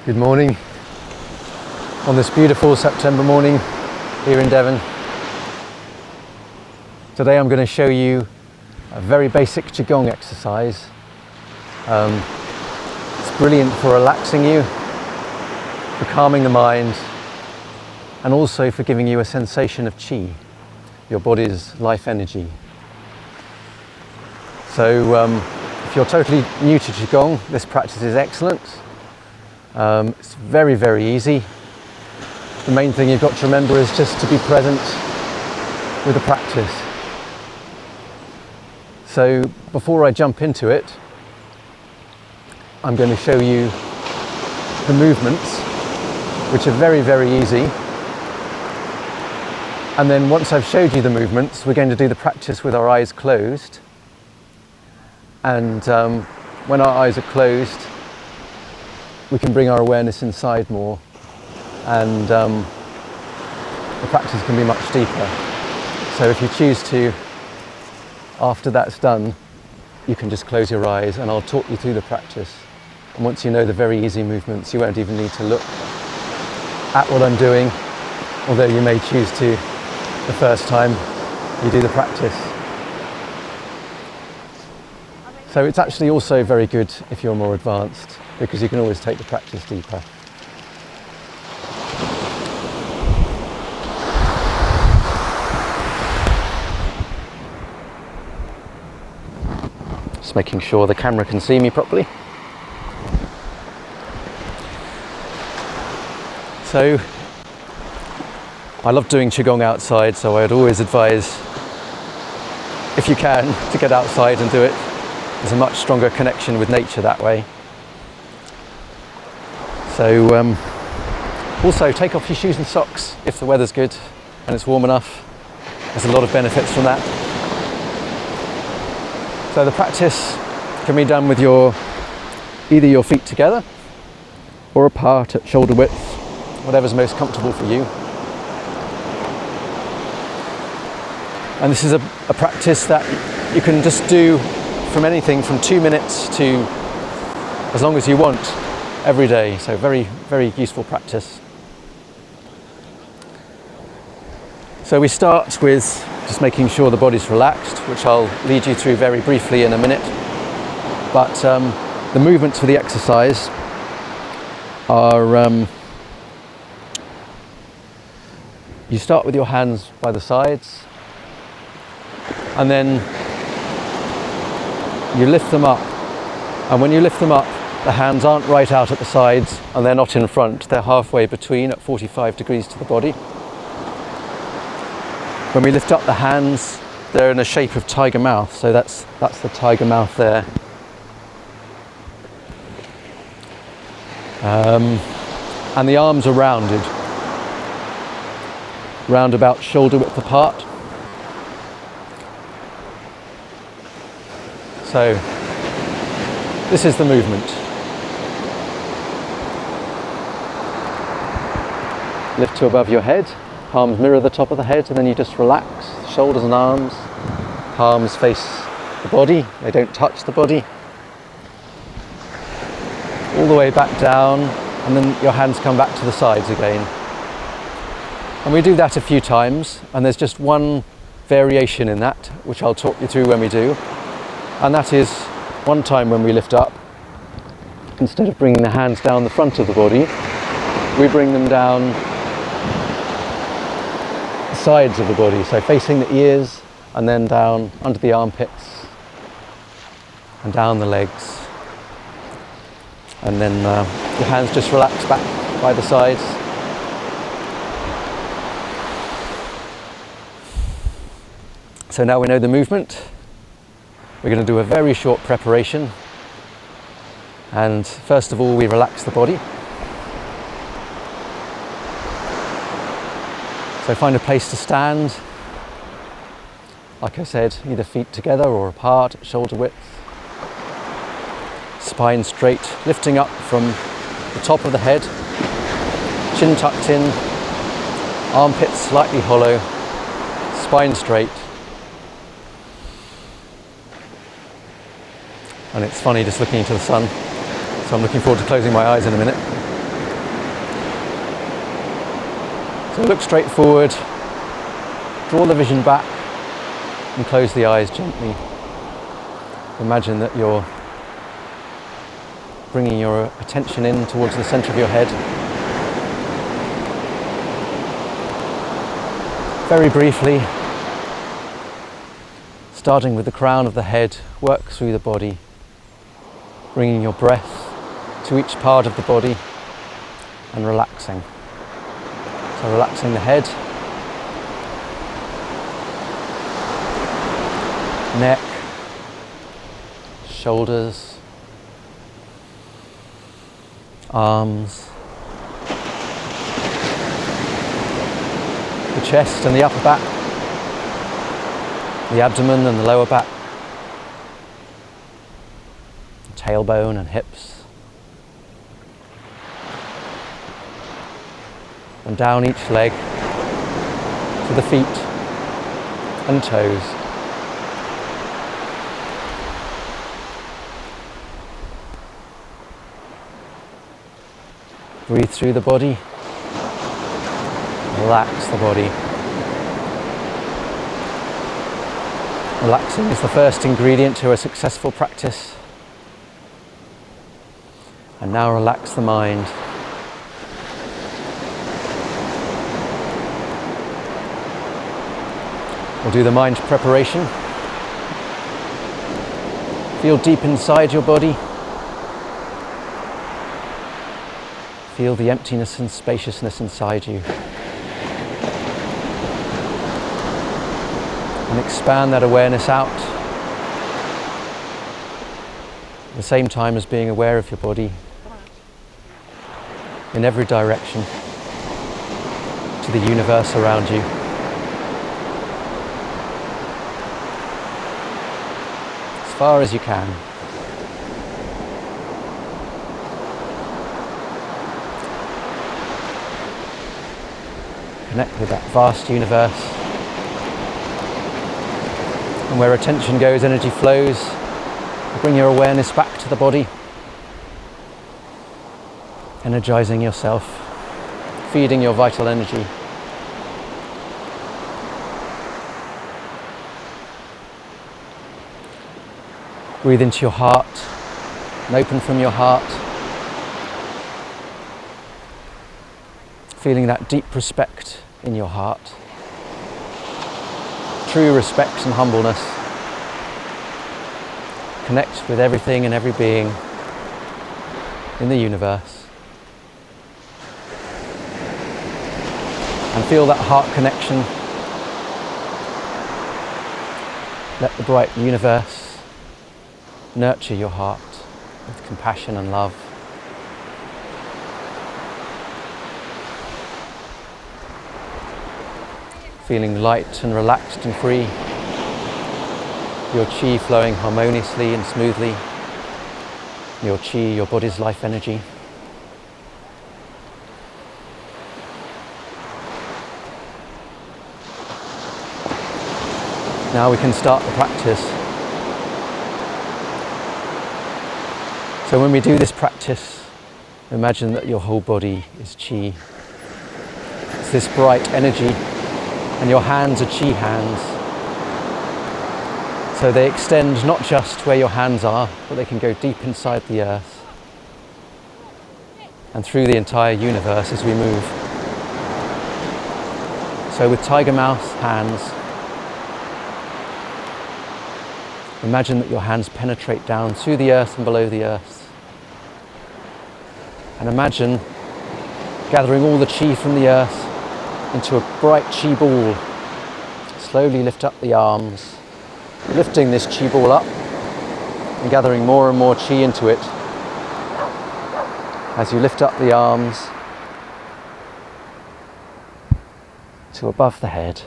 Good morning on this beautiful September morning here in Devon. Today I'm going to show you a very basic Qigong exercise. It's brilliant for relaxing you, for calming the mind, and also for giving you a sensation of Qi, your body's life energy. So if you're totally new to Qigong, this practice is excellent. It's very, very easy. The main thing you've got to remember is just to be present with the practice. So before I jump into it, I'm going to show you the movements, which are very, very easy. And then once I've showed you the movements, we're going to do the practice with our eyes closed. And when our eyes are closed, we can bring our awareness inside more, and the practice can be much deeper. So if you choose to, after that's done, you can just close your eyes and I'll talk you through the practice. And once you know the very easy movements, you won't even need to look at what I'm doing, although you may choose to the first time you do the practice. So it's actually also very good if you're more advanced, because you can always take the practice deeper. Just making sure the camera can see me properly. So, I love doing Qigong outside, so I'd always advise, if you can, to get outside and do it. There's a much stronger connection with nature that way. So also take off your shoes and socks if the weather's good and it's warm enough. There's a lot of benefits from that. So the practice can be done with either your feet together or apart at shoulder width, whatever's most comfortable for you. And this is a practice that you can just do from anything from 2 minutes to as long as you want every day. So very, very useful practice. So we start with just making sure the body's relaxed, which I'll lead you through very briefly in a minute. But the movements for the exercise are, you start with your hands by the sides, and then you lift them up. And when you lift them up, the hands aren't right out at the sides and they're not in front. They're halfway between at 45 degrees to the body. When we lift up the hands, they're in a shape of tiger mouth. So that's the tiger mouth there. And the arms are rounded, round about shoulder width apart. So this is the movement. Lift to above your head, palms mirror the top of the head, and then you just relax, shoulders and arms, palms face the body, they don't touch the body. All the way back down, and then your hands come back to the sides again. And we do that a few times, and there's just one variation in that, which I'll talk you through when we do. And that is one time when we lift up, instead of bringing the hands down the front of the body, we bring them down the sides of the body, so facing the ears and then down under the armpits and down the legs. And then your hands just relax back by the sides. So now we know the movement. We're going to do a very short preparation. And first of all, we relax the body. So find a place to stand. Like I said, either feet together or apart at shoulder width. Spine straight, lifting up from the top of the head. Chin tucked in, armpits slightly hollow, spine straight. And it's funny just looking into the sun, so I'm looking forward to closing my eyes in a minute. So look straight forward, draw the vision back and close the eyes gently. Imagine that you're bringing your attention in towards the centre of your head. Very briefly, starting with the crown of the head, work through the body, bringing your breath to each part of the body and relaxing. So relaxing the head, neck, shoulders, arms, the chest and the upper back, the abdomen and the lower back, the tailbone and hips, and down each leg to the feet and toes. Breathe through the body, relax the body. Relaxing is the first ingredient to a successful practice. And now relax the mind. We'll do the mind preparation. Feel deep inside your body. Feel the emptiness and spaciousness inside you. And expand that awareness out. At the same time as being aware of your body in every direction to the universe around you. As far as you can. Connect with that vast universe. And where attention goes, energy flows. Bring your awareness back to the body. Energizing yourself, feeding your vital energy. Breathe into your heart and open from your heart. Feeling that deep respect in your heart. True respect and humbleness. Connect with everything and every being in the universe. And feel that heart connection. Let the bright universe nurture your heart with compassion and love. Feeling light and relaxed and free. Your chi flowing harmoniously and smoothly. Your chi, your body's life energy. Now we can start the practice. So when we do this practice, imagine that your whole body is chi. It's this bright energy, and your hands are chi hands. So they extend not just where your hands are, but they can go deep inside the earth and through the entire universe as we move. So with tiger mouth hands, imagine that your hands penetrate down through the earth and below the earth. And imagine gathering all the chi from the earth into a bright chi ball. Slowly lift up the arms, lifting this chi ball up and gathering more and more chi into it. As you lift up the arms to above the head,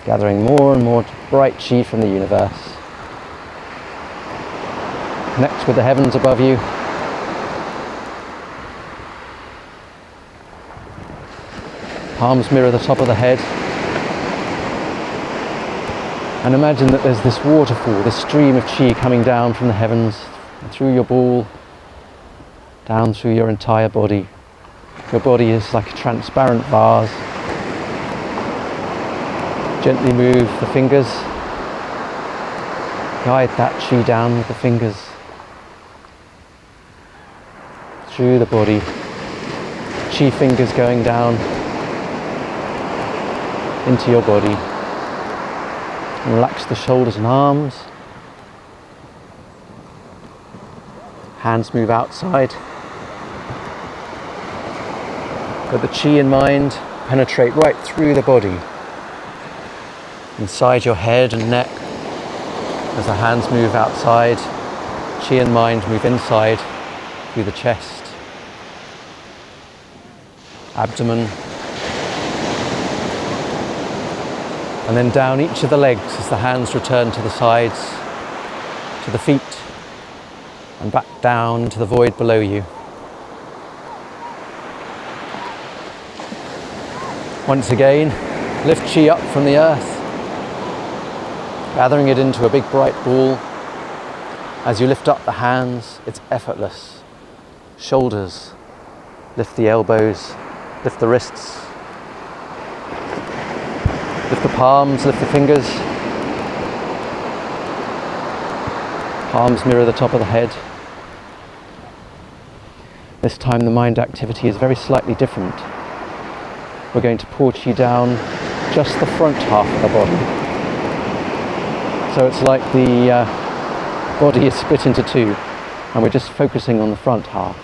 gathering more and more bright chi from the universe. Connect with the heavens above you. Palms mirror the top of the head. And imagine that there's this waterfall, this stream of chi coming down from the heavens, through your ball, down through your entire body, Your body is like a transparent vase. Gently move the fingers. Guide that qi down with the fingers through the body. Qi fingers going down into your body. And relax the shoulders and arms. Hands move outside. Let the qi and mind penetrate right through the body, inside your head and neck. As the hands move outside, qi and mind move inside through the chest, abdomen, and then down each of the legs as the hands return to the sides, to the feet, and back down into the void below you. Once again, lift qi up from the earth, gathering it into a big bright ball. As you lift up the hands, it's effortless. Shoulders, lift the elbows, lift the wrists, lift the palms, lift the fingers. Palms mirror the top of the head. This time the mind activity is very slightly different. We're going to pour qi down just the front half of the body. So it's like the body is split into two, and we're just focusing on the front half.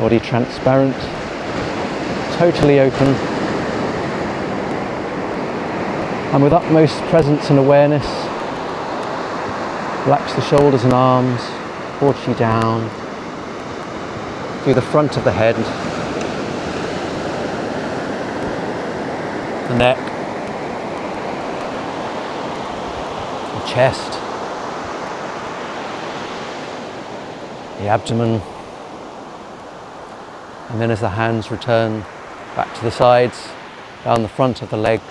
Body transparent, totally open, and with utmost presence and awareness, relax the shoulders and arms, pour qi down through the front of the head, the neck, the chest, the abdomen, and then as the hands return back to the sides, down the front of the legs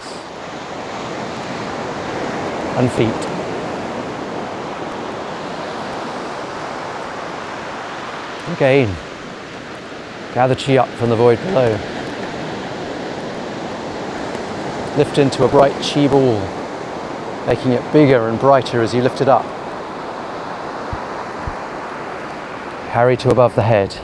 and feet. Again, gather qi up from the void below. Lift into a bright qi ball, making it bigger and brighter as you lift it up. Carry to above the head.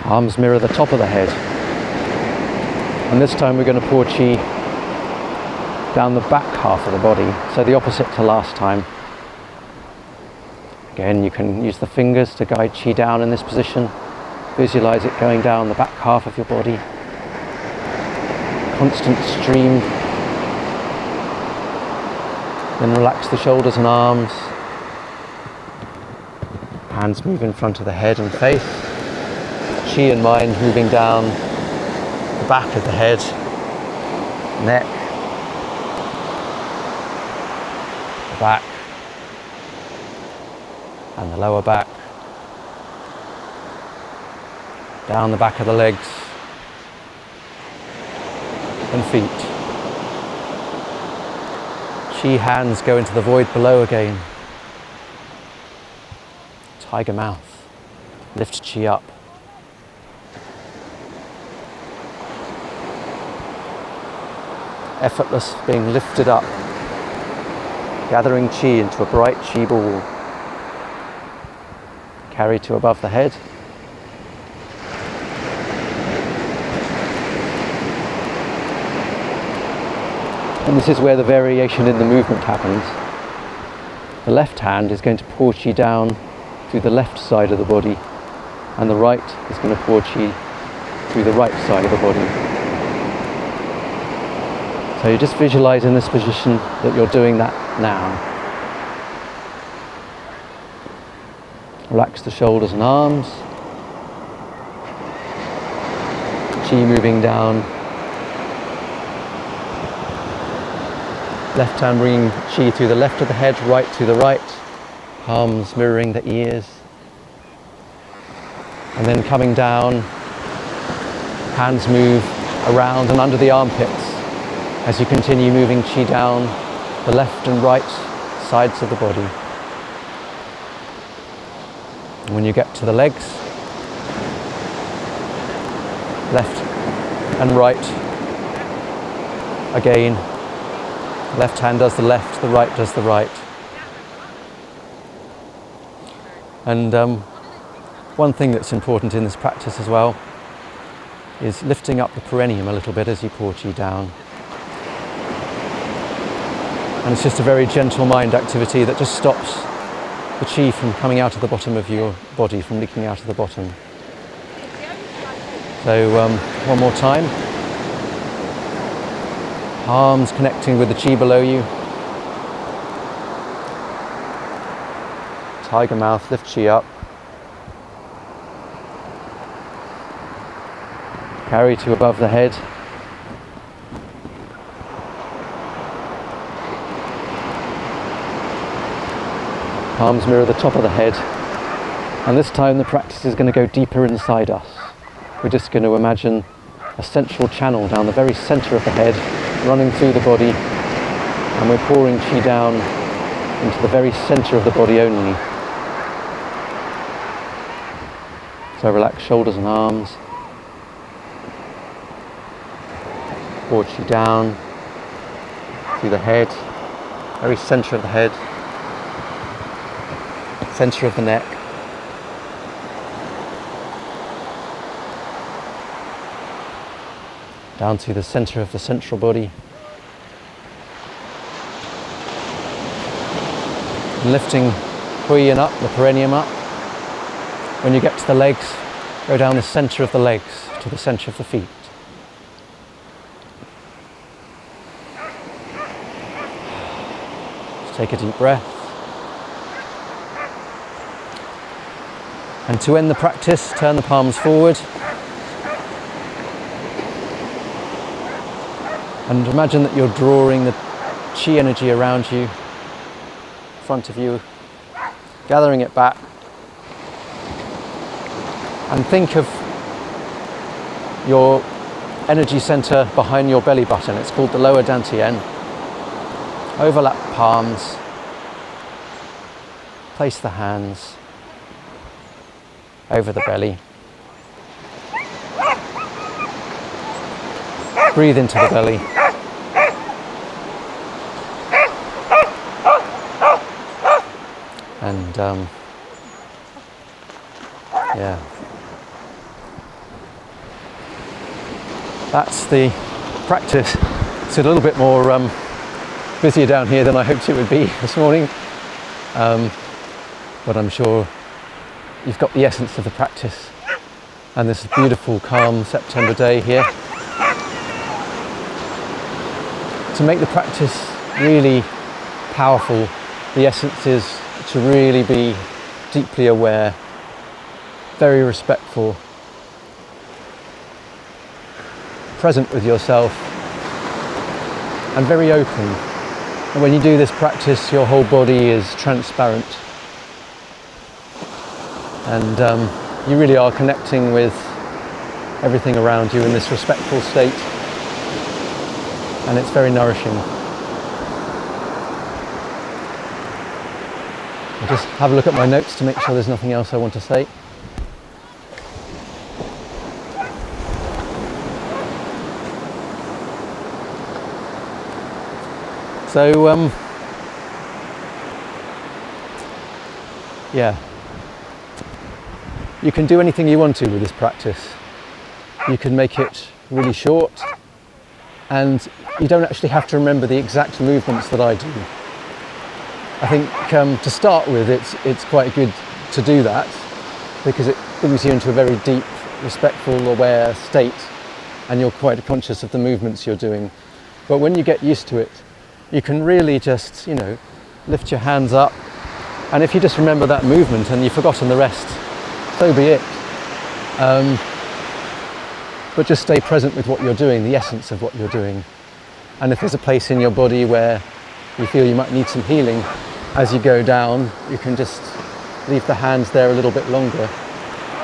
Arms mirror the top of the head. And this time we're going to pour qi down the back half of the body, so the opposite to last time. Again, you can use the fingers to guide qi down in this position. Visualize it going down the back half of your body. Constant stream. Then relax the shoulders and arms. Hands move in front of the head and face. Qi and mind moving down the back of the head, neck, the back, and the lower back. Down the back of the legs and feet. Qi hands go into the void below again. Tiger mouth. Lift qi up. Effortless, being lifted up. Gathering qi into a bright qi ball. Carry to above the head. And this is where the variation in the movement happens. The left hand is going to pour qi down through the left side of the body, and the right is going to pour qi through the right side of the body. So you just visualize in this position that you're doing that now. Relax the shoulders and arms. Qi moving down. Left hand bringing qi through the left of the head, right to the right. Palms mirroring the ears. And then coming down, hands move around and under the armpits as you continue moving qi down the left and right sides of the body. And when you get to the legs, left and right, again, left hand does the left, the right does the right. And one thing that's important in this practice as well is lifting up the perineum a little bit as you pour qi down. And it's just a very gentle mind activity that just stops the qi from coming out of the bottom of your body, from leaking out of the bottom. So one more time. Palms connecting with the qi below you. Tiger mouth, lift qi up. Carry to above the head. Palms mirror the top of the head. And this time the practice is going to go deeper inside us. We're just going to imagine a central channel down the very center of the head, running through the body, and we're pouring qi down into the very center of the body only. So relax shoulders and arms. Pour qi down through the head, very center of the head, center of the neck. Down to the center of the central body. And lifting Qi and up, the perineum up. When you get to the legs, go down the center of the legs to the center of the feet. Just take a deep breath. And to end the practice, turn the palms forward. And imagine that you're drawing the qi energy around you, in front of you, gathering it back. And think of your energy center behind your belly button. It's called the lower dantian. Overlap palms. Place the hands over the belly. Breathe into the belly. And yeah, that's the practice. It's a little bit more busier down here than I hoped it would be this morning, but I'm sure you've got the essence of the practice. And this beautiful, calm September day here. To make the practice really powerful, the essence is to really be deeply aware, very respectful, present with yourself, and very open. And when you do this practice, your whole body is transparent. And you really are connecting with everything around you in this respectful state. And it's very nourishing. I'll just have a look at my notes to make sure there's nothing else I want to say. So, yeah, you can do anything you want to with this practice. You can make it really short, and you don't actually have to remember the exact movements that I do. I think to start with, it's quite good to do that because it brings you into a very deep, respectful, aware state, and you're quite conscious of the movements you're doing. But when you get used to it, you can really just, lift your hands up, and if you just remember that movement and you've forgotten the rest, so be it. But just stay present with what you're doing, the essence of what you're doing. And if there's a place in your body where you feel you might need some healing, as you go down, you can just leave the hands there a little bit longer,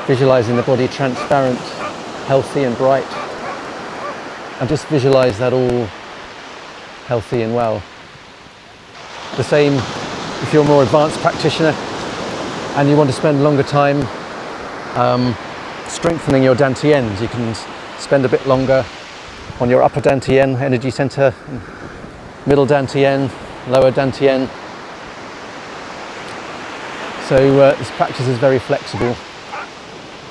visualizing the body transparent, healthy and bright, and just visualize that all healthy and well. The same if you're a more advanced practitioner and you want to spend longer time strengthening your dantians, you can spend a bit longer on your upper dantian energy center, middle dantian, lower dantian. So this practice is very flexible. It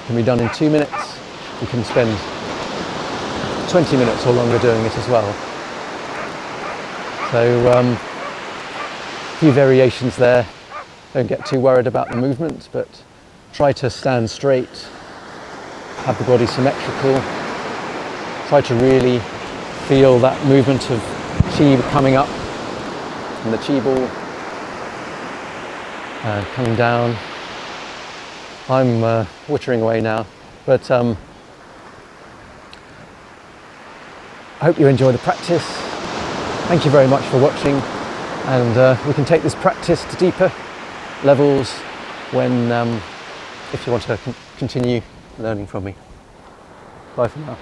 can be done in 2 minutes. You can spend 20 minutes or longer doing it as well. So a few variations there. Don't get too worried about the movement, but try to stand straight, have the body symmetrical. Try to really feel that movement of qi coming up and the qi ball coming down. I'm wittering away now, but I hope you enjoy the practice. Thank you very much for watching, and we can take this practice to deeper levels when, if you want to continue learning from me. Bye for now.